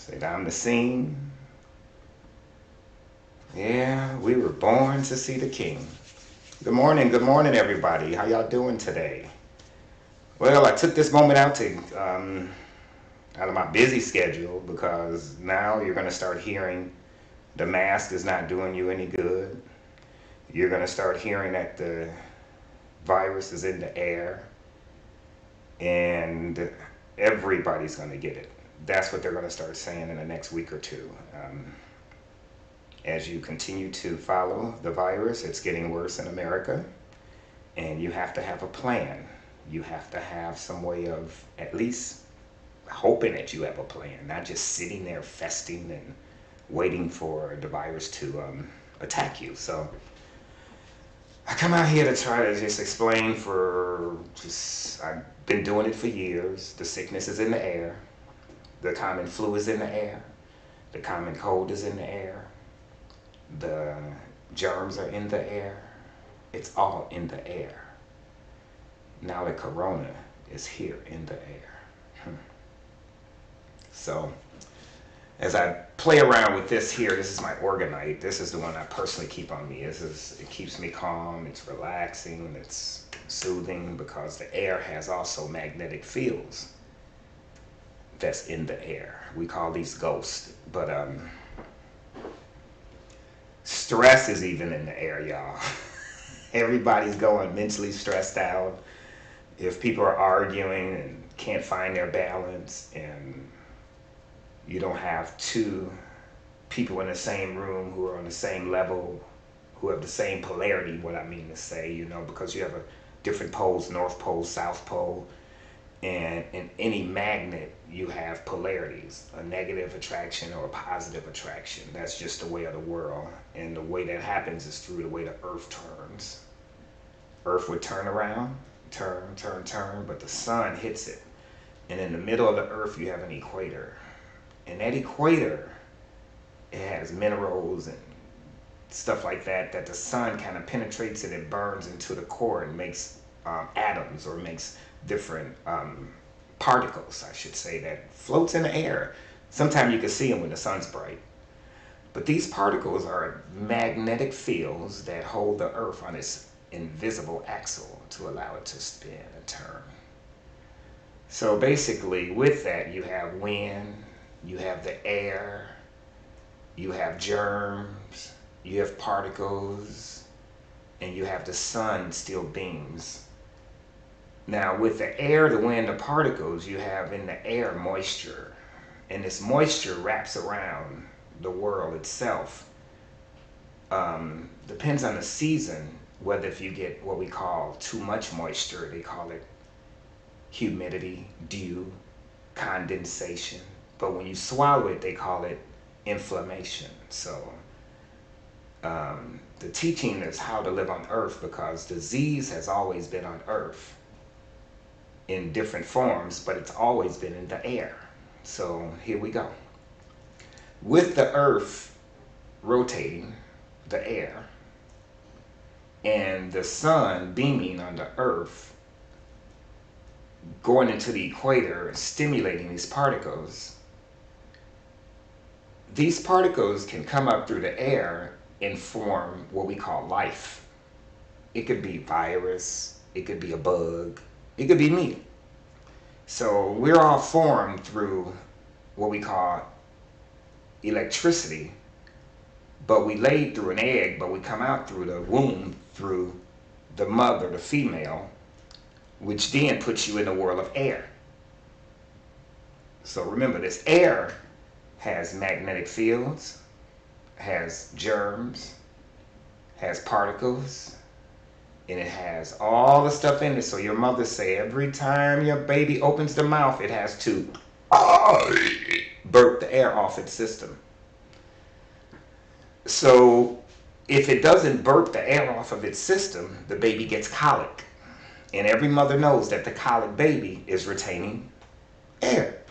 Say, I'm the scene. Yeah, we were born to see the King. Good morning, everybody. How y'all doing today? Well, I took this moment out to out of my busy schedule because now you're going to start hearing the mask is not doing you any good. You're going to start hearing that the virus is in the air and everybody's going to get it. That's what they're going to start saying in the next week or two. As you continue to follow the virus, it's getting worse in America, and you have to have a plan. You have to have some way of at least hoping that you have a plan, not just sitting there festing and waiting for the virus to attack you. So I come out here to try to just explain I've been doing it for years. The sickness is in the air. The common flu is in the air. The common cold is in the air. The germs are in the air. It's all in the air. Now the corona is here in the air. So as I play around with this here, this is my Organite. This is the one I personally keep on me. It keeps me calm, it's relaxing, it's soothing because the air has also magnetic fields that's in the air. We call these ghosts, but stress is even in the air, y'all. Everybody's going mentally stressed out. If people are arguing and can't find their balance, and you don't have two people in the same room who are on the same level, who have the same polarity, what I mean to say, because you have a different poles, North Pole, South Pole, and in any magnet you have polarities, a negative attraction or a positive attraction. That's just the way of the world, and the way that happens is through the way the earth turns. Earth would turn around, turn, but the sun hits it, and in the middle of the earth you have an equator, and that equator, it has minerals and stuff like that the sun kind of penetrates and it burns into the core and makes atoms, or makes different particles, I should say, that floats in the air. Sometimes you can see them when the sun's bright. But these particles are magnetic fields that hold the earth on its invisible axle to allow it to spin and turn. So basically with that you have wind, you have the air, you have germs, you have particles, and you have the sun still beams. Now with the air, the wind, the particles, you have in the air moisture, and this moisture wraps around the world itself. Depends on the season, whether if you get what we call too much moisture, they call it humidity, dew, condensation. But when you swallow it, they call it inflammation. So the teaching is how to live on earth, because disease has always been on earth in different forms, but it's always been in the air. So here we go. With the earth rotating the air and the sun beaming on the earth, going into the equator and stimulating these particles can come up through the air and form what we call life. It could be virus, it could be a bug, it could be me. So we're all formed through what we call electricity, but we laid through an egg, but we come out through the womb, through the mother, the female, which then puts you in the world of air. So remember, this air has magnetic fields, has germs, has particles, and it has all the stuff in it. So your mother say every time your baby opens the mouth, it has to burp the air off its system. So if it doesn't burp the air off of its system, the baby gets colic. And every mother knows that the colic baby is retaining air.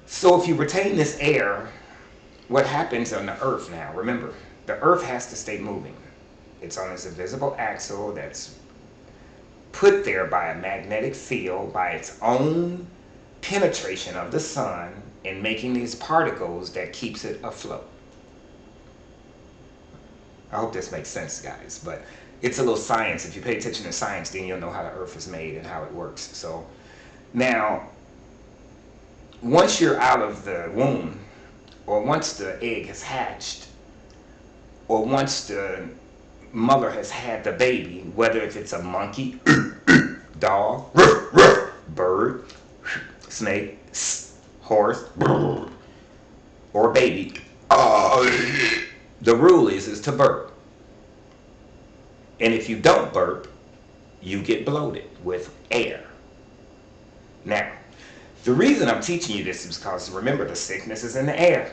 So if you retain this air, what happens on the earth now? Remember, the earth has to stay moving. It's on this invisible axle that's put there by a magnetic field, by its own penetration of the sun and making these particles that keeps it afloat. I hope this makes sense, guys, but it's a little science. If you pay attention to science, then you'll know how the earth is made and how it works. So now, once you're out of the womb, or once the egg has hatched, or once the mother has had the baby, whether if it's a monkey, dog, bird, snake, horse, or baby, the rule is to burp. And if you don't burp, you get bloated with air. Now, the reason I'm teaching you this is because, remember, the sickness is in the air.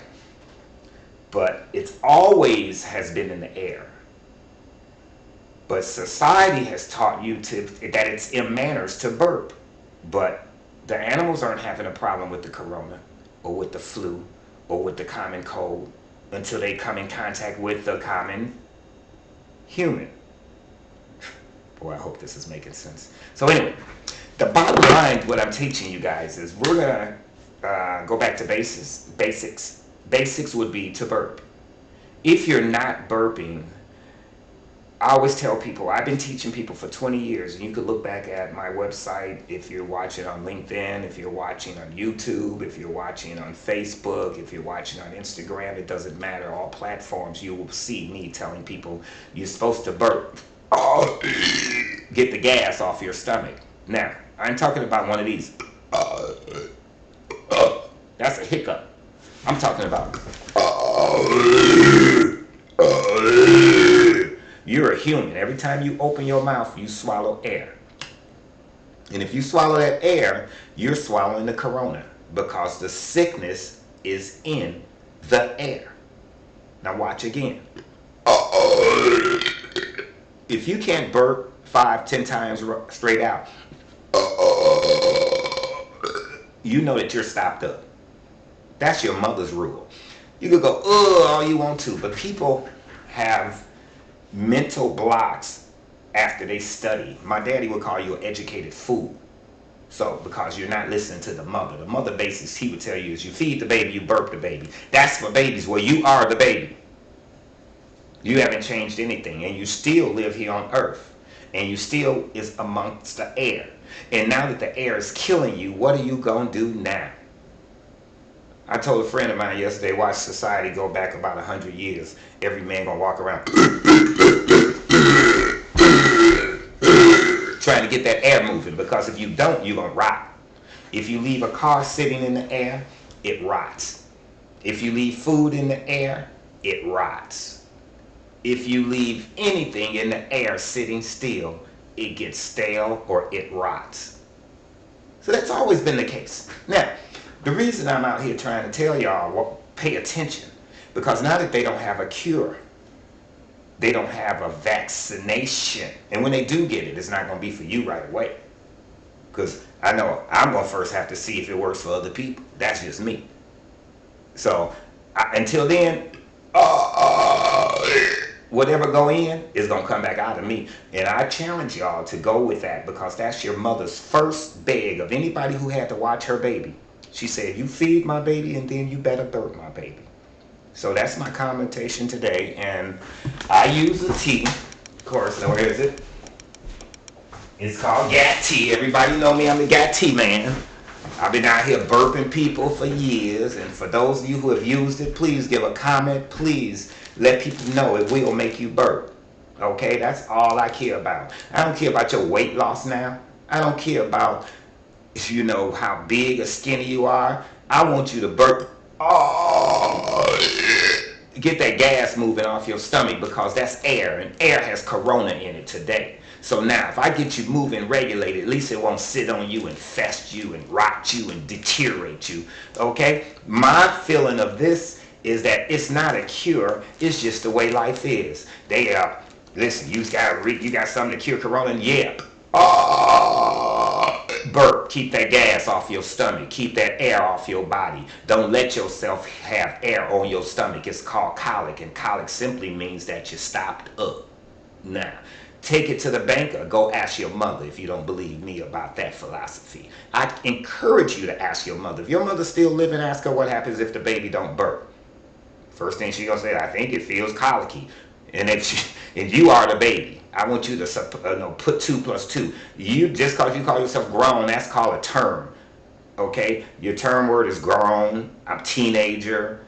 But it always has been in the air. But society has taught you that it's in manners to burp. But the animals aren't having a problem with the corona, or with the flu, or with the common cold, until they come in contact with the common human. Boy, I hope this is making sense. So anyway, the bottom line, what I'm teaching you guys is we're going to go back to basics. Basics would be to burp. If you're not burping, I always tell people, I've been teaching people for 20 years, and you could look back at my website if you're watching on LinkedIn, if you're watching on YouTube, if you're watching on Facebook, if you're watching on Instagram, it doesn't matter. All platforms, you will see me telling people you're supposed to burp. Get the gas off your stomach. Now, I'm talking about one of these. That's a hiccup. I'm talking about you're a human. Every time you open your mouth, you swallow air. And if you swallow that air, you're swallowing the corona, because the sickness is in the air. Now watch again. If you can't burp 5-10 times straight out, you know that you're stopped up. That's your mother's rule. You could go, all you want to, but people have mental blocks after they study. My daddy would call you an educated fool. So, because you're not listening to the mother. The mother basics, he would tell you, is you feed the baby, you burp the baby. That's for babies. Well, you are the baby. You haven't changed anything, and you still live here on earth, and you still is amongst the air. And now that the air is killing you, what are you going to do now? I told a friend of mine yesterday, watch society go back about 100 years. Every man going to walk around trying to get that air moving, because if you don't, you're going to rot. If you leave a car sitting in the air, it rots. If you leave food in the air, it rots. If you leave anything in the air sitting still, it gets stale or it rots. So that's always been the case. Now, the reason I'm out here trying to tell y'all, well, pay attention, because now that they don't have a cure, they don't have a vaccination, and when they do get it, it's not going to be for you right away, because I know I'm going to first have to see if it works for other people. That's just me. So until then, whatever go in is going to come back out of me. And I challenge y'all to go with that, because that's your mother's first beg of anybody who had to watch her baby. She said, you feed my baby, and then you better burp my baby. So that's my commentation today. And I use a tea. Of course, now where is it? It's called Gat Tea. Everybody know me, I'm the Gat Tea man. I've been out here burping people for years. And for those of you who have used it, please give a comment. Please let people know it will make you burp. Okay, that's all I care about. I don't care about your weight loss now. I don't care about, you know, how big or skinny you are. I want you to burp. Get that gas moving off your stomach, because that's air, and air has corona in it today. So now, if I get you moving regulated, at least it won't sit on you and fest you and rot you and deteriorate you. Okay? My feeling of this is that it's not a cure. It's just the way life is. They are, listen, you got something to cure corona? Yeah. Burp. Keep that gas off your stomach. Keep that air off your body. Don't let yourself have air on your stomach. It's called colic, and colic simply means that you're stopped up. Now, take it to the banker. Go ask your mother if you don't believe me about that philosophy. I encourage you to ask your mother. If your mother's still living, ask her what happens if the baby don't burp. First thing she's gonna say, I think it feels colicky. And if you are the baby, I want you to put 2 plus 2. You just cause you call yourself grown, that's called a term. Okay, your term word is grown. I'm teenager.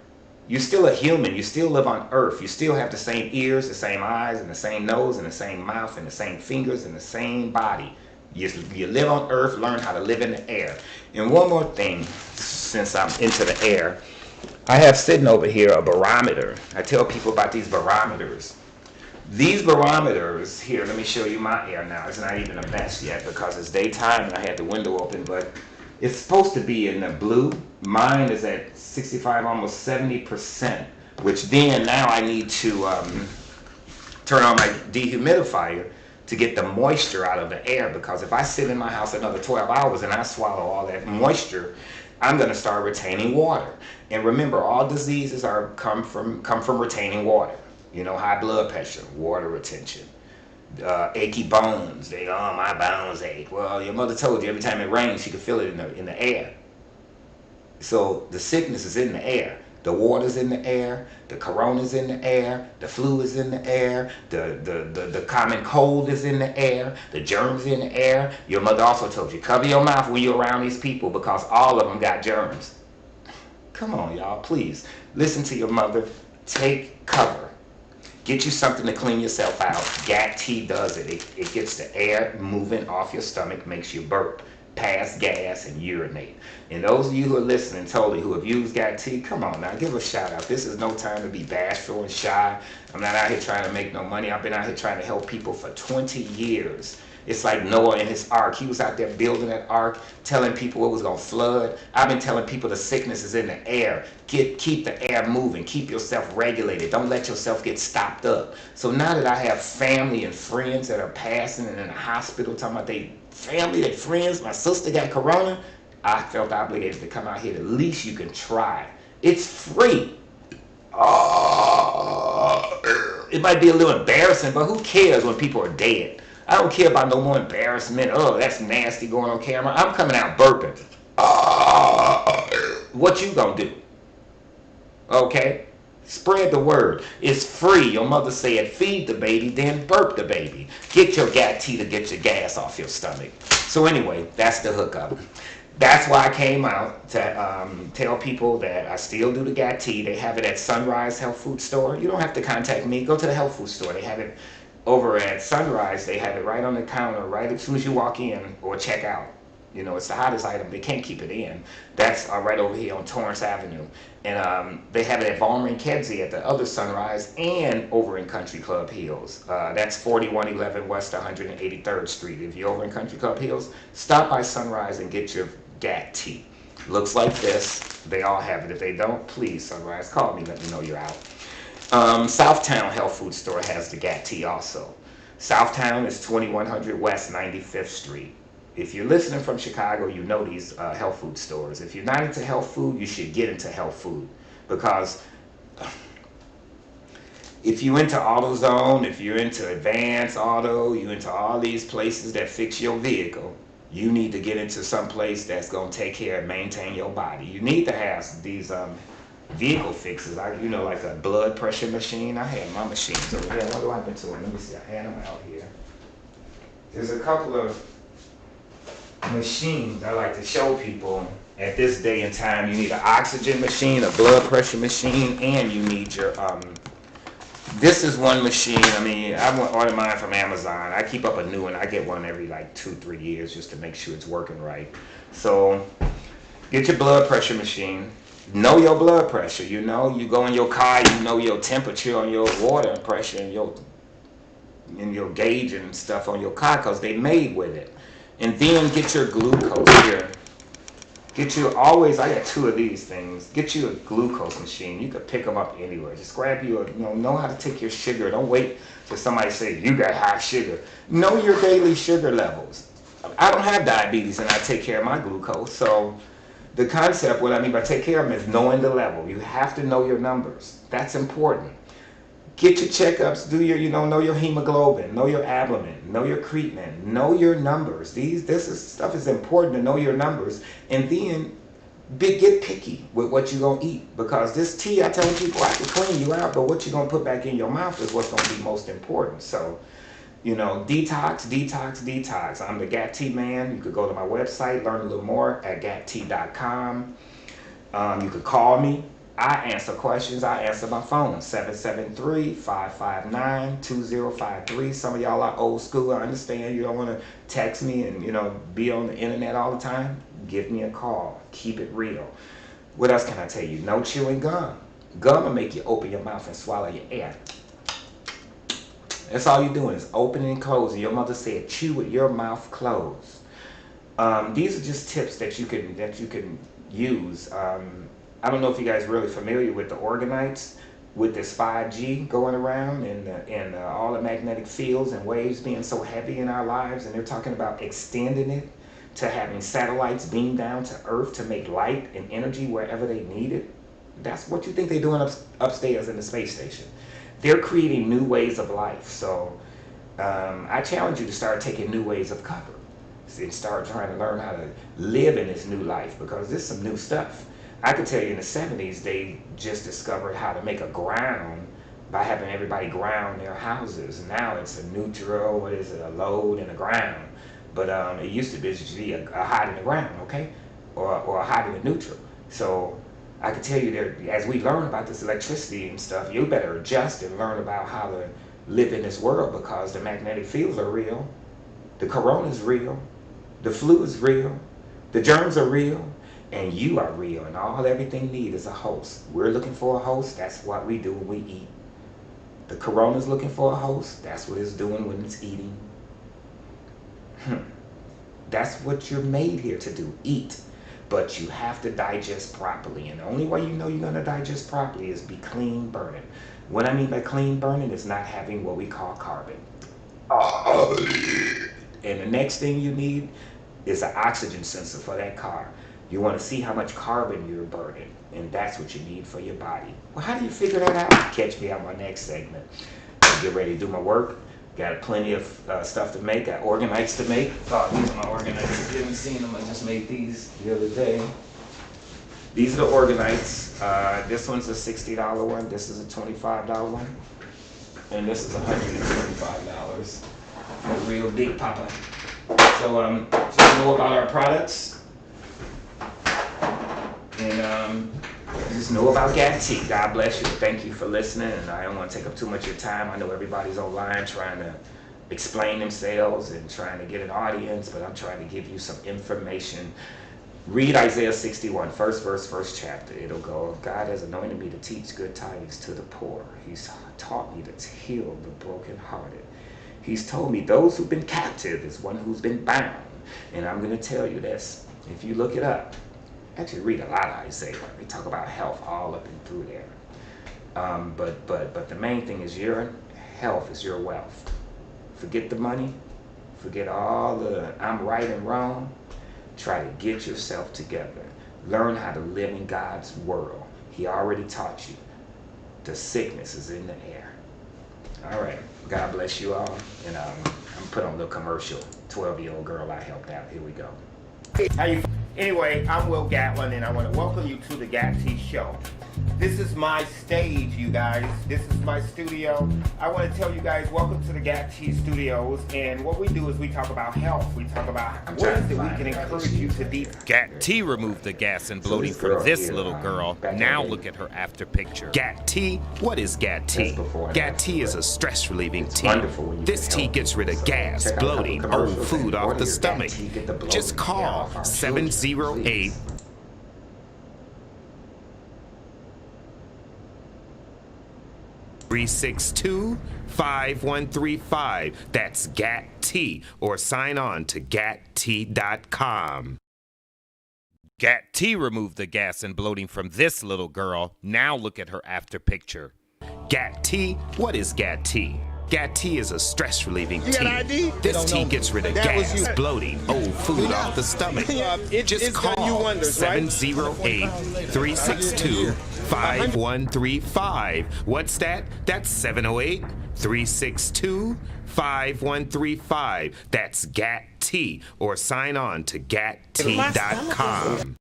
You're still a human. You still live on earth. You still have the same ears, the same eyes, and the same nose, and the same mouth, and the same fingers, and the same body. You live on earth, learn how to live in the air. And one more thing, since I'm into the air, I have sitting over here a barometer. I tell people about these barometers. These barometers, here, let me show you my air now. It's not even a mess yet because it's daytime and I had the window open, but it's supposed to be in the blue. Mine is at 65, almost 70%, which then now I need to turn on my dehumidifier to get the moisture out of the air, because if I sit in my house another 12 hours and I swallow all that moisture, I'm going to start retaining water. And remember, all diseases come from retaining water. You know, high blood pressure, water retention. Achy bones, my bones ache. Well, your mother told you every time it rains, she could feel it in the air. So the sickness is in the air. The water's in the air. The corona's in the air. The flu is in the air. The common cold is in the air. The germs in the air. Your mother also told you, cover your mouth when you're around these people because all of them got germs. Come on, y'all, please. Listen to your mother. Take cover. Get you something to clean yourself out. GAT does it. It gets the air moving off your stomach, makes you burp, pass gas, and urinate. And those of you who are listening totally who have used GAT, come on now, give a shout out. This is no time to be bashful and shy. I'm not out here trying to make no money. I've been out here trying to help people for 20 years. It's like Noah and his ark. He was out there building that ark, telling people it was going to flood. I've been telling people the sickness is in the air. Keep the air moving. Keep yourself regulated. Don't let yourself get stopped up. So now that I have family and friends that are passing and in the hospital talking about they family, their friends, my sister got corona, I felt obligated to come out here. At least you can try. It's free. It might be a little embarrassing, but who cares when people are dead? I don't care about no more embarrassment. Oh, that's nasty going on camera. I'm coming out burping. What you gonna do? Okay? Spread the word. It's free. Your mother said feed the baby, then burp the baby. Get your GAT to get your gas off your stomach. So anyway, that's the hookup. That's why I came out to tell people that I still do the GAT. They have it at Sunrise Health Food Store. You don't have to contact me. Go to the health food store. They have it over at Sunrise. They have it right on the counter, right as soon as you walk in or check out. You know, it's the hottest item. They can't keep it in. That's right over here on Torrance Avenue. And they have it at Balmer and Kedzie at the other Sunrise and over in Country Club Hills. That's 4111 West 183rd Street. If you're over in Country Club Hills, stop by Sunrise and get your GAT. Looks like this. They all have it. If they don't, please, Sunrise, call me. Let me know you're out. Southtown Health Food Store has the GAT also. Southtown is 2100 West 95th Street. If you're listening from Chicago, you know these health food stores. If you're not into health food, you should get into health food, because if you're into AutoZone, if you're into Advance Auto, you're into all these places that fix your vehicle, you need to get into some place that's going to take care and maintain your body. You need to have these vehicle fixes, like a blood pressure machine. I had my machines over there. What do I happen to them? Let me see. I had them out here. There's a couple of machines I like to show people at this day and time. You need an oxygen machine, a blood pressure machine, and you need your this is one machine. I mean, I ordered mine from Amazon. I keep up a new one. I get one every like 2-3 years just to make sure it's working right. So get your blood pressure machine. Know your blood pressure. You go in your car, you know your temperature on your water pressure and your gauge and stuff on your car, because they made with it. And then get your glucose here. I got 2 of these things. Get you a glucose machine. You can pick them up anywhere. Just grab know how to take your sugar. Don't wait till somebody say you got high sugar. Know your daily sugar levels. I don't have diabetes and I take care of my glucose. So the concept, what I mean by take care of them, is knowing the level. You have to know your numbers. That's important. Get your checkups, do your, know your hemoglobin, know your albumin, know your creatinine, know your numbers. Stuff is important to know your numbers. And then get picky with what you're going to eat, because this tea, I tell people, I can clean you out, but what you're going to put back in your mouth is what's going to be most important. So, detox, detox, detox. I'm the GAT Tea man. You could go to my website, learn a little more at gattea.com. You could call me. I answer questions. I answer my phone, 773-559-2053. Some of y'all are old school. I understand you don't want to text me and, be on the internet all the time. Give me a call. Keep it real. What else can I tell you? No chewing gum. Gum will make you open your mouth and swallow your air. That's all you're doing is opening and closing. Your mother said, chew with your mouth closed. These are just tips that you can use. I don't know if you guys are really familiar with the Organites, with this 5G going around and all the magnetic fields and waves being so heavy in our lives, and they're talking about extending it to having satellites beam down to Earth to make light and energy wherever they need it. That's what you think they're doing upstairs in the space station. They're creating new ways of life. So I challenge you to start taking new ways of cover and start trying to learn how to live in this new life, because this is some new stuff. I could tell you in the 70s, they just discovered how to make a ground by having everybody ground their houses. Now it's a neutral, a load and a ground. But it used to be a hot in the ground, okay? Or a hot in the neutral. So I could tell you that as we learn about this electricity and stuff, you better adjust and learn about how to live in this world, because the magnetic fields are real. The corona is real. The flu is real. The germs are real. And you are real, and everything you need is a host. We're looking for a host. That's what we do when we eat. The corona's looking for a host. That's what it's doing when it's eating. That's what you're made here to do, eat. But you have to digest properly. And the only way you know you're going to digest properly is be clean burning. What I mean by clean burning is not having what we call carbon. And the next thing you need is an oxygen sensor for that car. You want to see how much carbon you're burning, and that's what you need for your body. Well, how do you figure that out? Catch me on my next segment. I'll get ready to do my work. Got plenty of stuff to make. Got Organites to make. Oh, these are my Organites. If you haven't seen them, I just made these the other day. These are the Organites. This one's a $60 one. This is a $25 one. And this is $125. A real big papa. So just know about our products. And just know about GAT Tea. God bless you. Thank you for listening. And I don't want to take up too much of your time. I know everybody's online trying to explain themselves and trying to get an audience, but I'm trying to give you some information. Read Isaiah 61, first verse, first chapter. It'll go, God has anointed me to teach good tidings to the poor. He's taught me to heal the brokenhearted. He's told me those who've been captive is one who's been bound. And I'm going to tell you this. If you look it up, actually read a lot of Isaiah. They talk about health all up and through there. But the main thing is your health is your wealth. Forget the money. Forget all the I'm right and wrong. Try to get yourself together. Learn how to live in God's world. He already taught you. The sickness is in the air. All right. God bless you all. And I'm put on a little commercial. 12-year-old girl I helped out. Here we go. How you? Anyway, I'm Will Gatlin, and I want to welcome you to the GAT Tea Show. This is my stage, you guys. This is my studio. I want to tell you guys, welcome to the GAT Tea Studios. And what we do is we talk about health. We talk about what is it we can encourage you to do. GAT Tea removed the gas and bloating from this little girl. Now look at her after picture. GAT Tea? What is GAT Tea? GAT Tea is a stress relieving tea. This tea gets rid of gas, bloating, old food off the stomach. Just call 708 362-5135. That's GAT Tea, or sign on to gattea.com. GAT Tea removed the gas and bloating from this little girl. Now look at her after picture. GAT Tea? What is GAT Tea? GAT tea is a stress relieving You got tea. an ID? This tea gets rid of That was gas, you. bloating, old food off the stomach. Just it's done you call wonders, right? 708-362-5135. What's that? That's 708-362-5135. That's GAT tea, or sign on to gattea.com.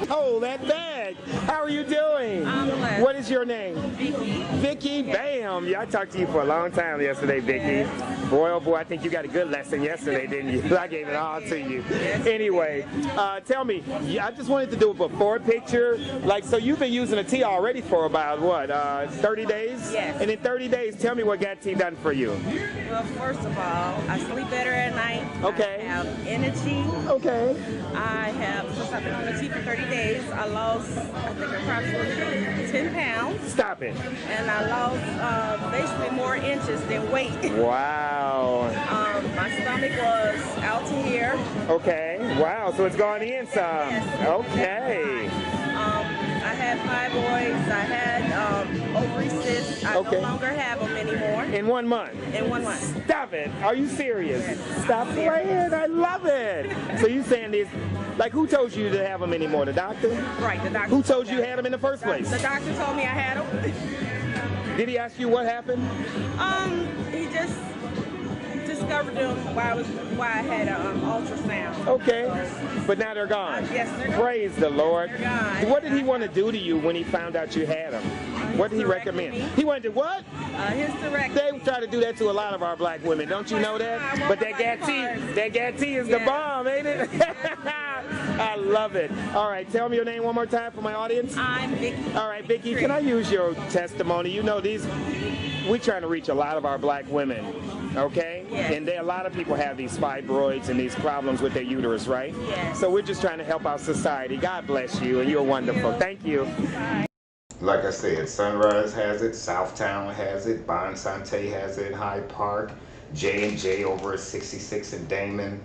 Hold that bag. How are you doing? I'm blessed. What is your name? Vicky. Vicky, bam. Yeah, I talked to you for a long time yesterday, Vicky. Boy, oh boy, I think you got a good lesson yesterday, didn't you? I gave it all to you. Anyway, tell me, I just wanted to do a before picture. Like, so you've been using the tea already for about, what, 30 days? Yes. And in 30 days, tell me what GAT tea done for you. Well, first of all, I sleep better at night. Okay. I have energy. Okay. I have, since I've been on the tea for 30 days, I lost, I think, approximately 10 pounds. Stop it. And I lost basically more inches than weight. Wow. My stomach was out to here. Okay. Wow. So it's gone in some. Yes. Okay. I had fibroids. I had ovary cysts. I Okay. no longer have them anymore. In 1 month. In 1 month. Stop it. Are you serious? Yes. Stop I'm serious. playing. I love it. So you saying this, like who told you to have them anymore? The doctor? Right, the doctor. Who told you had them in the first place? The doctor told me I had them. Did he ask you what happened? He just discovered them while I had an ultrasound. Okay. But now they're gone. Yes, they're gone. Praise the Lord. They're gone. What did he want to do to you when he found out you had them? What did he recommend? Hysterectomy. He wanted to what? Hysterectomy. They try to do that to a lot of our black women. Don't you know that? But that GAT tea is the Yes. bomb, ain't it? I love it. All right, tell me your name one more time for my audience. I'm Vicky. All right, Vicky, can I use your testimony? You know, we're trying to reach a lot of our black women, okay? Yes. And a lot of people have these fibroids and these problems with their uterus, right? Yes. So we're just trying to help our society. God bless you, and you're wonderful. Thank you. Bye. Like I said, Sunrise has it, Southtown has it, Bon Santé has it, Hyde Park, J&J over at 66 in Damon.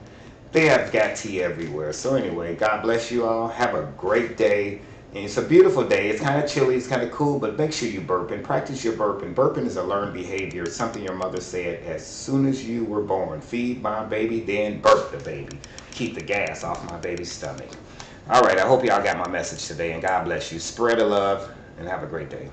They have GAT tea everywhere. So anyway, God bless you all. Have a great day. And it's a beautiful day. It's kind of chilly, it's kind of cool, but make sure you burp and practice your burping. Burping is a learned behavior. It's something your mother said as soon as you were born. Feed my baby, then burp the baby. Keep the gas off my baby's stomach. All right, I hope y'all got my message today, and God bless you. Spread the love, and have a great day.